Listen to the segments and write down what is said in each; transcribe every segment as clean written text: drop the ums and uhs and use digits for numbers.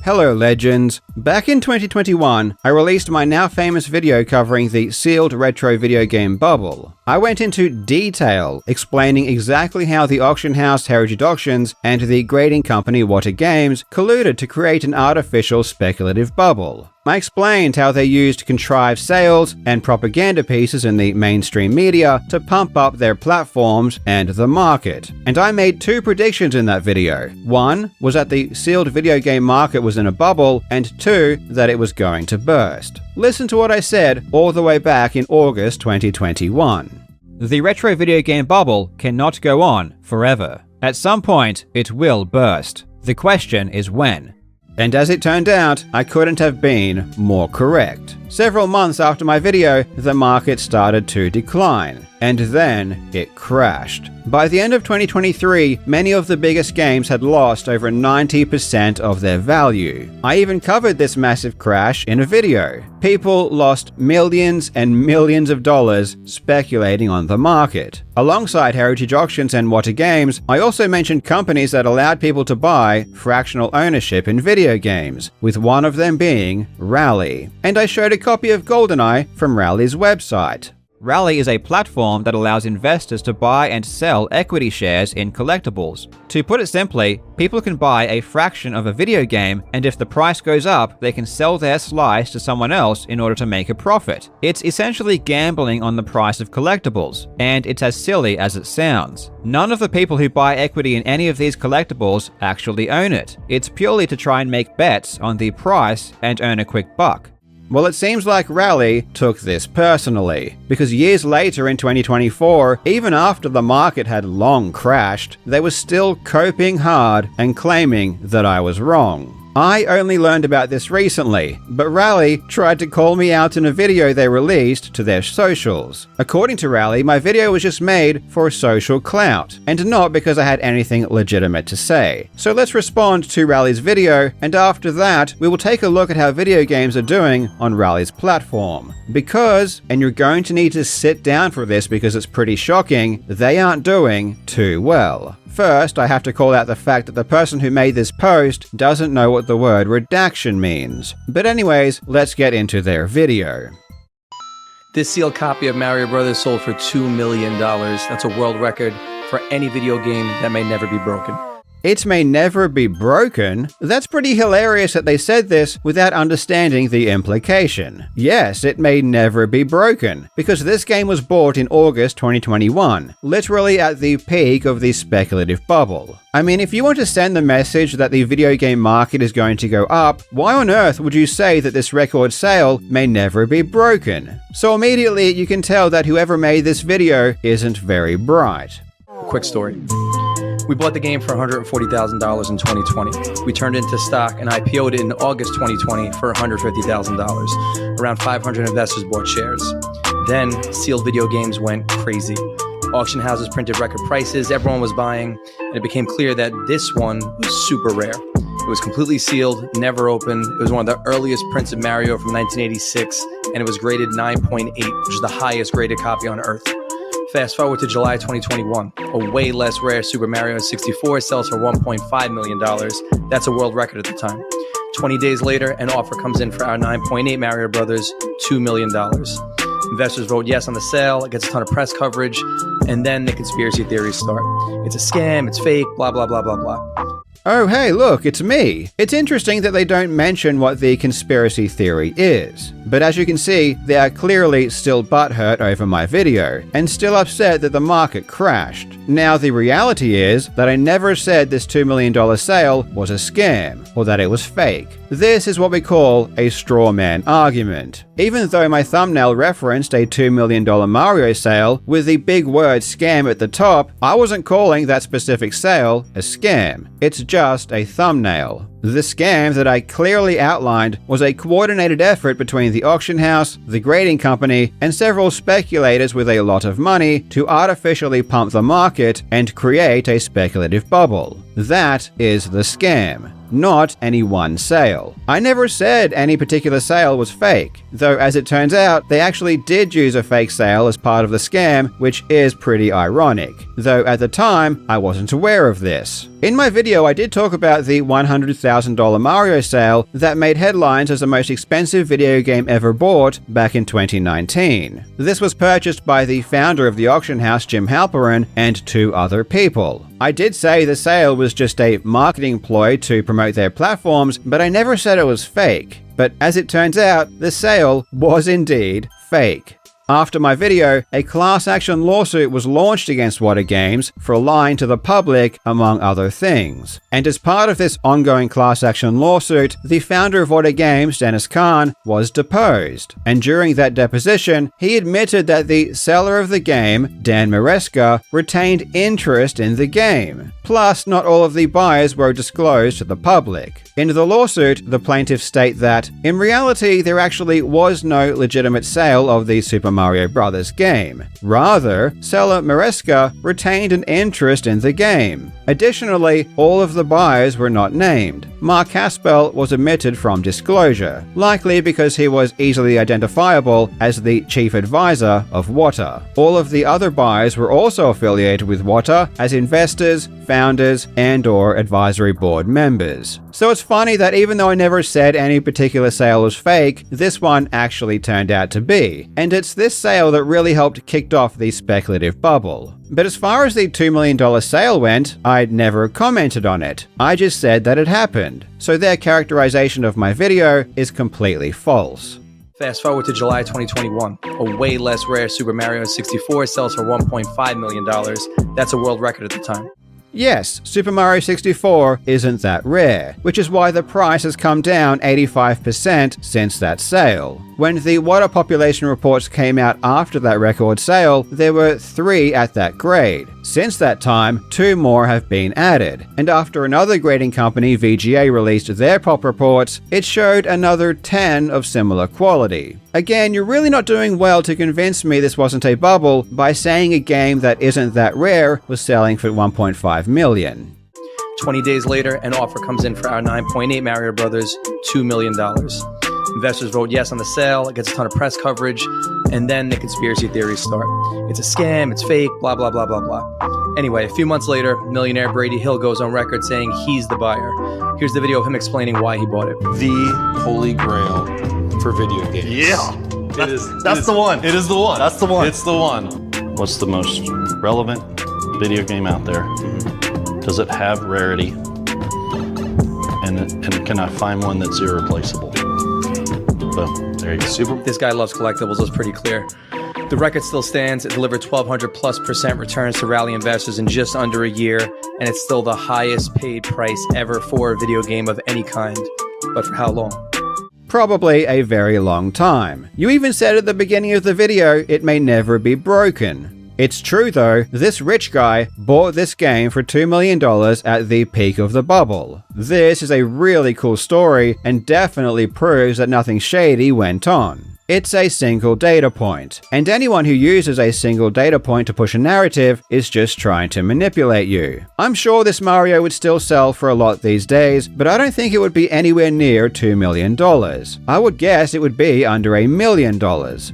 Hello legends! Back in 2021, I released my now famous video covering the sealed retro video game bubble. I went into detail explaining exactly how the auction house Heritage Auctions and the grading company Wata Games colluded to create an artificial speculative bubble. I explained how they used contrived sales and propaganda pieces in the mainstream media to pump up their platforms and the market. And I made two predictions in that video. One was that the sealed video game market was in a bubble, and two, that it was going to burst. Listen to what I said all the way back in August 2021. The retro video game bubble cannot go on forever. At some point, it will burst. The question is when. And as it turned out, I couldn't have been more correct. Several months after my video, the market started to decline, and then it crashed. By the end of 2023, many of the biggest games had lost over 90% of their value. I even covered this massive crash in a video. People lost millions and millions of dollars speculating on the market. Alongside Heritage Auctions and Wata Games, I also mentioned companies that allowed people to buy fractional ownership in video games, with one of them being Rally. And I showed a copy of GoldenEye from Rally's website. Rally is a platform that allows investors to buy and sell equity shares in collectibles. To put it simply, people can buy a fraction of a video game, and if the price goes up, they can sell their slice to someone else in order to make a profit. It's essentially gambling on the price of collectibles, and it's as silly as it sounds. None of the people who buy equity in any of these collectibles actually own it. It's purely to try and make bets on the price and earn a quick buck. Well, it seems like Rally took this personally, because years later in 2024, even after the market had long crashed, they were still coping hard and claiming that I was wrong. I only learned about this recently, but Rally tried to call me out in a video they released to their socials. According to Rally, my video was just made for social clout, and not because I had anything legitimate to say. So let's respond to Rally's video, and after that, we will take a look at how video games are doing on Rally's platform. Because, and you're going to need to sit down for this because it's pretty shocking, they aren't doing too well. First, I have to call out the fact that the person who made this post doesn't know what the word redaction means. But anyways, let's get into their video. This sealed copy of Mario Brothers sold for $2 million. That's a world record for any video game that may never be broken. It may never be broken? That's pretty hilarious that they said this without understanding the implication. Yes, it may never be broken, because this game was bought in August 2021, literally at the peak of the speculative bubble. I mean, if you want to send the message that the video game market is going to go up, why on earth would you say that this record sale may never be broken? So immediately you can tell that whoever made this video isn't very bright. Quick story. We bought the game for $140,000 in 2020. We turned it into stock and IPO'd it in August 2020 for $150,000. Around 500 investors bought shares. Then, sealed video games went crazy. Auction houses printed record prices, everyone was buying, and it became clear that this one was super rare. It was completely sealed, never opened. It was one of the earliest prints of Mario from 1986, and it was graded 9.8, which is the highest graded copy on Earth. Fast forward to July 2021, a way less rare Super Mario 64 sells for $1.5 million. That's a world record at the time. 20 days later, an offer comes in for our 9.8 Mario Brothers, $2 million. Investors vote yes on the sale, it gets a ton of press coverage, and then the conspiracy theories start. It's a scam, it's fake, blah, blah, blah, blah, blah. Oh hey, look, it's me. It's interesting that they don't mention what the conspiracy theory is. But as you can see, they are clearly still butthurt over my video, and still upset that the market crashed. Now the reality is that I never said this $2 million sale was a scam, or that it was fake. This is what we call a straw man argument. Even though my thumbnail referenced a $2 million Mario sale with the big word scam at the top, I wasn't calling that specific sale a scam. It's just a thumbnail. The scam that I clearly outlined was a coordinated effort between the auction house, the grading company, and several speculators with a lot of money to artificially pump the market and create a speculative bubble. That is the scam, not any one sale. I never said any particular sale was fake, though as it turns out, they actually did use a fake sale as part of the scam, which is pretty ironic, though at the time, I wasn't aware of this. In my video, I did talk about the $100,000 Mario sale that made headlines as the most expensive video game ever bought back in 2019. This was purchased by the founder of the auction house, Jim Halperin, and 2 other people. I did say the sale was just a marketing ploy to promote their platforms, but I never said it was fake. But as it turns out, the sale was indeed fake. After my video, a class action lawsuit was launched against Wata Games for lying to the public, among other things. And as part of this ongoing class action lawsuit, the founder of Wata Games, Dennis Kahn, was deposed. And during that deposition, he admitted that the seller of the game, Dan Maresca, retained interest in the game. Plus, not all of the buyers were disclosed to the public. In the lawsuit, the plaintiffs state that, in reality, there actually was no legitimate sale of the Super Mario Bros. Game. Rather, seller Maresca retained an interest in the game. Additionally, all of the buyers were not named. Mark Haspel was omitted from disclosure, likely because he was easily identifiable as the chief advisor of Wata. All of the other buyers were also affiliated with Wata as investors, founders, and/or advisory board members. So it's funny that even though I never said any particular sale was fake, this one actually turned out to be. And it's this sale that really helped kick off the speculative bubble. But as far as the $2 million sale went, I'd never commented on it. I just said that it happened. So their characterization of my video is completely false. Fast forward to July 2021. A way less rare Super Mario 64 sells for $1.5 million. That's a world record at the time. Yes, Super Mario 64 isn't that rare, which is why the price has come down 85% since that sale. When the Wata population reports came out after that record sale, there were 3 at that grade. Since that time, 2 more have been added, and after another grading company, VGA, released their pop reports, it showed another 10 of similar quality. Again, you're really not doing well to convince me this wasn't a bubble by saying a game that isn't that rare was selling for $1.5 million. 20 days later, an offer comes in for our 9.8 Mario Brothers, $2 million. Investors vote yes on the sale, it gets a ton of press coverage, and then the conspiracy theories start. It's a scam, it's fake, blah, blah, blah, blah, blah. Anyway, a few months later, millionaire Brady Hill goes on record saying he's the buyer. Here's the video of him explaining why he bought it. The holy grail for video games. Yeah. That's the one. It is the one. That's the one. It's the one. What's the most relevant video game out there? Does it have rarity? And can I find one that's irreplaceable? Boom, there you go. This guy loves collectibles, it's pretty clear. The record still stands. It delivered 1,200+% returns to rally investors in just under a year, and it's still the highest paid price ever for a video game of any kind. But for how long? Probably a very long time. You even said at the beginning of the video it may never be broken. It's true though, this rich guy bought this game for $2 million at the peak of the bubble. This is a really cool story and definitely proves that nothing shady went on. It's a single data point, and anyone who uses a single data point to push a narrative is just trying to manipulate you. I'm sure this Mario would still sell for a lot these days, but I don't think it would be anywhere near $2 million. I would guess it would be under $1 million.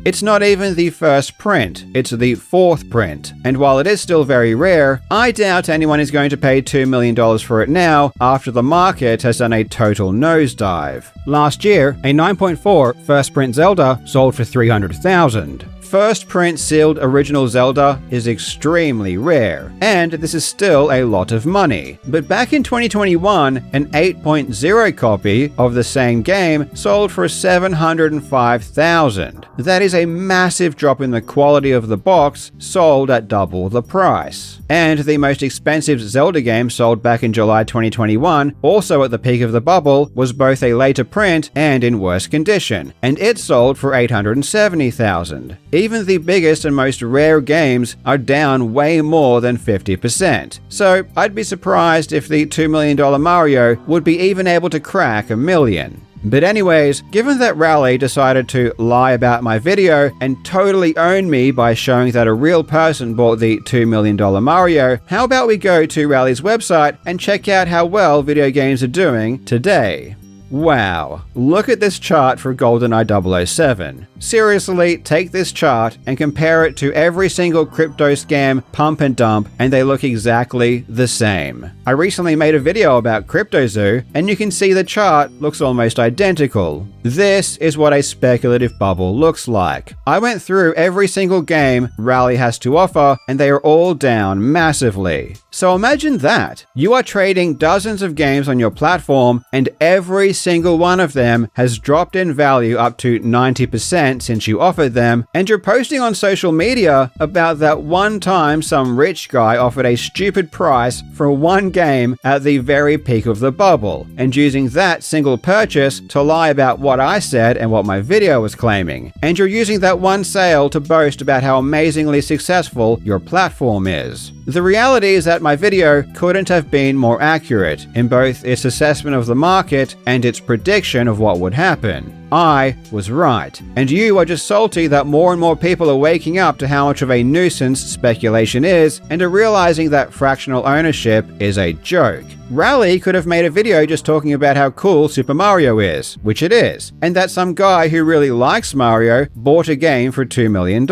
It's not even the first print, it's the 4th print, and while it is still very rare, I doubt anyone is going to pay $2 million for it now after the market has done a total nosedive. Last year, a 9.4 first print Zelda sold for $300,000. First print sealed original Zelda is extremely rare, and this is still a lot of money. But back in 2021, an 8.0 copy of the same game sold for $705,000. That is a massive drop in the quality of the box, sold at double the price. And the most expensive Zelda game sold back in July 2021, also at the peak of the bubble, was both a later print and in worse condition, and it sold for $870,000. Even the biggest and most rare games are down way more than 50%. So I'd be surprised if the $2 million Mario would be even able to crack $1 million. But anyways, given that Rally decided to lie about my video and totally own me by showing that a real person bought the $2 million Mario, how about we go to Rally's website and check out how well video games are doing today? Wow, look at this chart for GoldenEye 007. Seriously, take this chart and compare it to every single crypto scam pump and dump, and they look exactly the same. I recently made a video about CryptoZoo, and you can see the chart looks almost identical. This is what a speculative bubble looks like. I went through every single game Rally has to offer, and they are all down massively. So imagine that. You are trading dozens of games on your platform, and every single one of them has dropped in value up to 90% since you offered them, and you're posting on social media about that one time some rich guy offered a stupid price for one game at the very peak of the bubble, and using that single purchase to lie about what I said and what my video was claiming. And you're using that one sale to boast about how amazingly successful your platform is. The reality is that my video couldn't have been more accurate in both its assessment of the market and its prediction of what would happen. I was right, and you are just salty that more and more people are waking up to how much of a nuisance speculation is and are realizing that fractional ownership is a joke. Rally could have made a video just talking about how cool Super Mario is, which it is, and that some guy who really likes Mario bought a game for $2 million,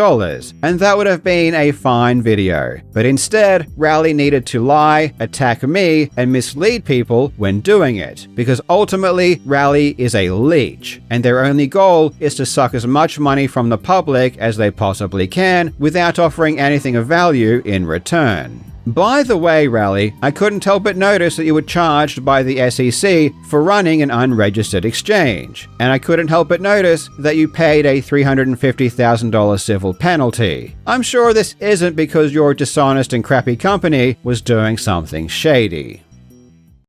and that would have been a fine video. But instead, Rally needed to lie, attack me, and mislead people when doing it, because ultimately, Rally is a leech, and their only goal is to suck as much money from the public as they possibly can without offering anything of value in return. By the way, Rally, I couldn't help but notice that you were charged by the SEC for running an unregistered exchange, and I couldn't help but notice that you paid a $350,000 civil penalty. I'm sure this isn't because your dishonest and crappy company was doing something shady.